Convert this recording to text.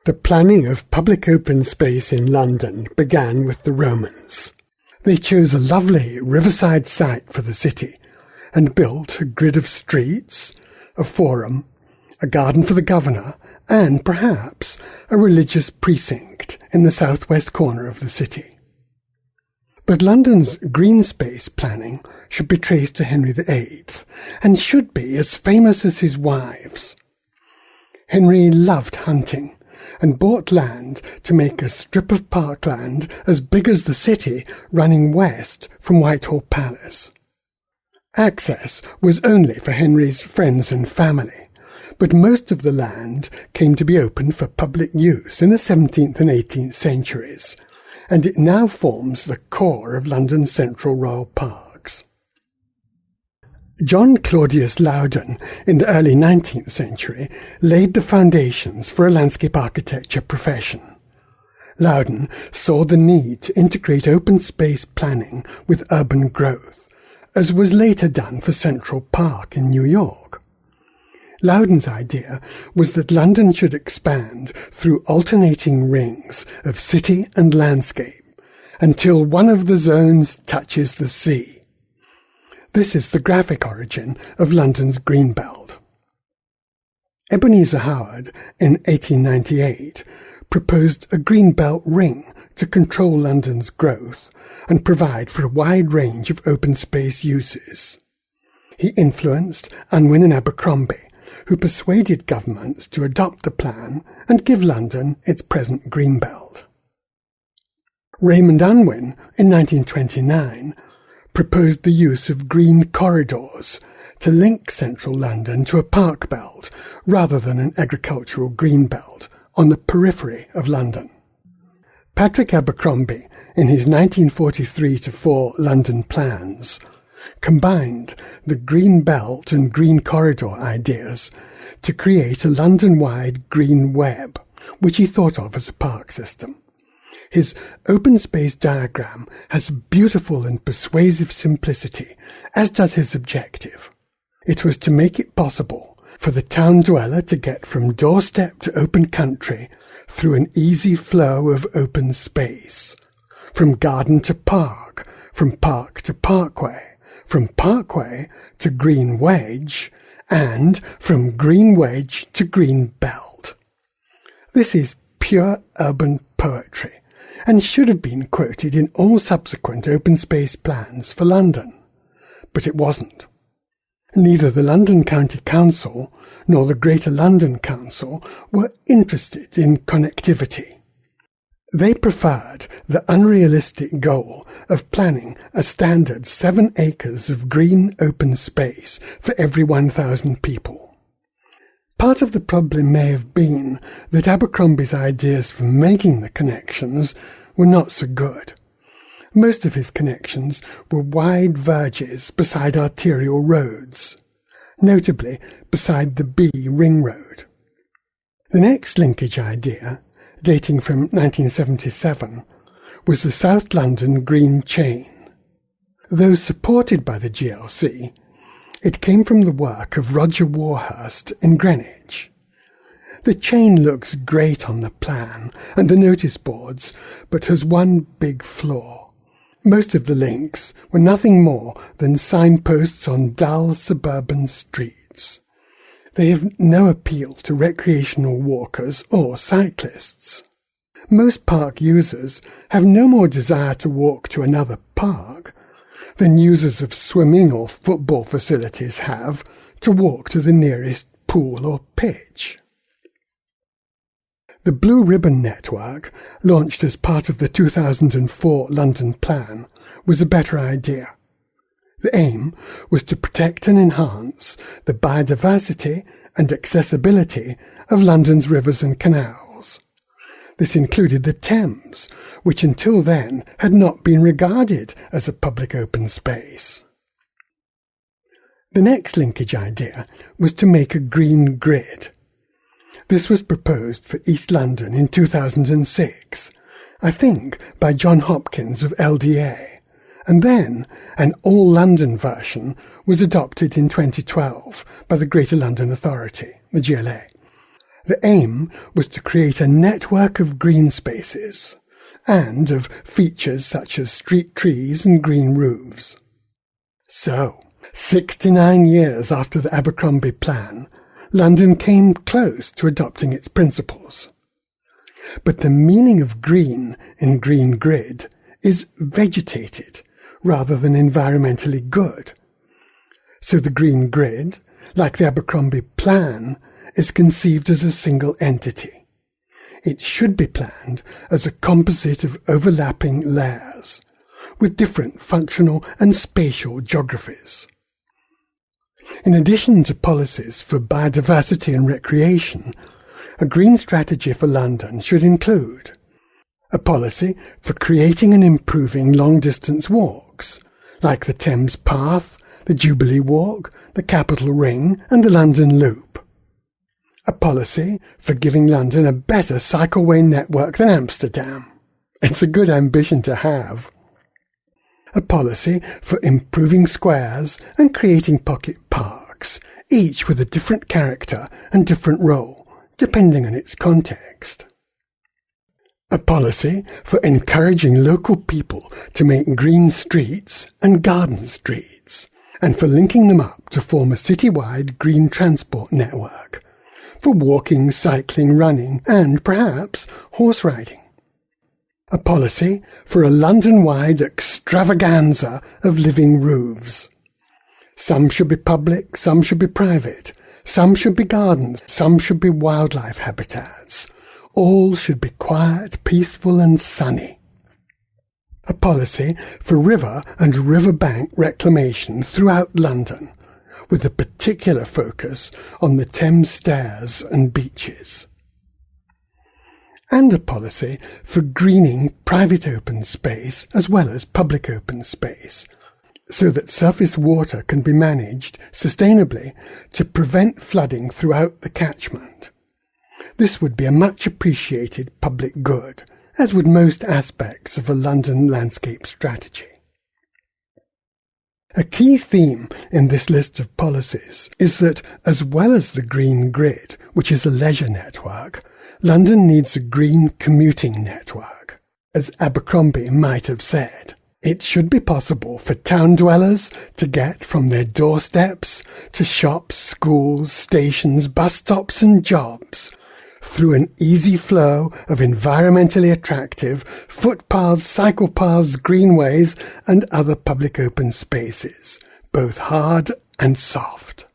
The planning of public open space in London began with the Romans. They chose a lovely riverside site for the city and built a grid of streets, a forum, a garden for the governor, and perhaps a religious precinct in the southwest corner of the city. But London's green space planning should be traced to Henry VIII and should be as famous as his wives. Henry loved hunting and bought land to make a strip of parkland as big as the city running west from Whitehall Palace. Access was only for Henry's friends and family, but most of the land came to be opened for public use in the 17th and 18th centuries, and it now forms the core of London's central royal parks. John Claudius Loudon, in the early 19th century, laid the foundations for a landscape architecture profession. Loudon saw the need to integrate open space planning with urban growth, as was later done for Central Park in New York. Loudon's idea was that London should expand through alternating rings of city and landscape until one of the zones touches the sea. This is the graphic origin of London's green belt. Ebenezer Howard, in 1898, proposed a green belt ring to control London's growth and provide for a wide range of open space uses. He influenced Unwin and Abercrombie, who persuaded governments to adopt the plan and give London its present green belt. Raymond Unwin, in 1929, proposed the use of green corridors to link central London to a park belt rather than an agricultural green belt on the periphery of London. Patrick Abercrombie, in his 1943-4 London plans, combined the green belt and green corridor ideas to create a London-wide green web, which he thought of as a park system. His open space diagram has beautiful and persuasive simplicity, as does his objective. It was to make it possible for the town dweller to get from doorstep to open country through an easy flow of open space, from garden to park, from park to parkway, from parkway to green wedge, and from green wedge to green belt. This is pure urban poetry, and should have been quoted in all subsequent open space plans for London, but it wasn't. Neither the London County Council nor the Greater London Council were interested in connectivity. They preferred the unrealistic goal of planning a standard 7 acres of green open space for every 1,000 people. Part of the problem may have been that Abercrombie's ideas for making the connections were not so good. Most of his connections were wide verges beside arterial roads, notably beside the B Ring Road. The next linkage idea, dating from 1977, was the South London Green Chain. Though supported by the GLC, it came from the work of Roger Warhurst in Greenwich. The chain looks great on the plan and the notice boards, but has one big flaw. Most of the links were nothing more than signposts on dull suburban streets. They have no appeal to recreational walkers or cyclists. Most park users have no more desire to walk to another park than users of swimming or football facilities have to walk to the nearest pool or pitch. The Blue Ribbon Network, launched as part of the 2004 London Plan, was a better idea. The aim was to protect and enhance the biodiversity and accessibility of London's rivers and canals. This included the Thames, which until then had not been regarded as a public open space. The next linkage idea was to make a green grid. This was proposed for East London in 2006, I think by John Hopkins of LDA, and then an all-London version was adopted in 2012 by the Greater London Authority, the GLA. The aim was to create a network of green spaces, and of features such as street trees and green roofs. So, 69 years after the Abercrombie Plan, London came close to adopting its principles. But the meaning of green in Green Grid is vegetated rather than environmentally good. So the Green Grid, like the Abercrombie Plan, is conceived as a single entity. It should be planned as a composite of overlapping layers, with different functional and spatial geographies. In addition to policies for biodiversity and recreation, a green strategy for London should include a policy for creating and improving long-distance walks, like the Thames Path, the Jubilee Walk, the Capital Ring and the London Loop. A policy for giving London a better cycleway network than Amsterdam. It's a good ambition to have. A policy for improving squares and creating pocket parks, each with a different character and different role, depending on its context. A policy for encouraging local people to make green streets and garden streets, and for linking them up to form a citywide green transport network, for walking, cycling, running, and perhaps horse riding. A policy for a London-wide extravaganza of living roofs. Some should be public, some should be private, some should be gardens, some should be wildlife habitats. All should be quiet, peaceful and sunny. A policy for river and riverbank reclamation throughout London, with a particular focus on the Thames Stairs and beaches. And a policy for greening private open space as well as public open space, so that surface water can be managed sustainably to prevent flooding throughout the catchment. This would be a much appreciated public good, as would most aspects of a London landscape strategy. A key theme in this list of policies is that, as well as the Green Grid, which is a leisure network, London needs a green commuting network. As Abercrombie might have said, it should be possible for town dwellers to get from their doorsteps to shops, schools, stations, bus stops and jobs through an easy flow of environmentally attractive footpaths, cycle paths, greenways and other public open spaces, both hard and soft.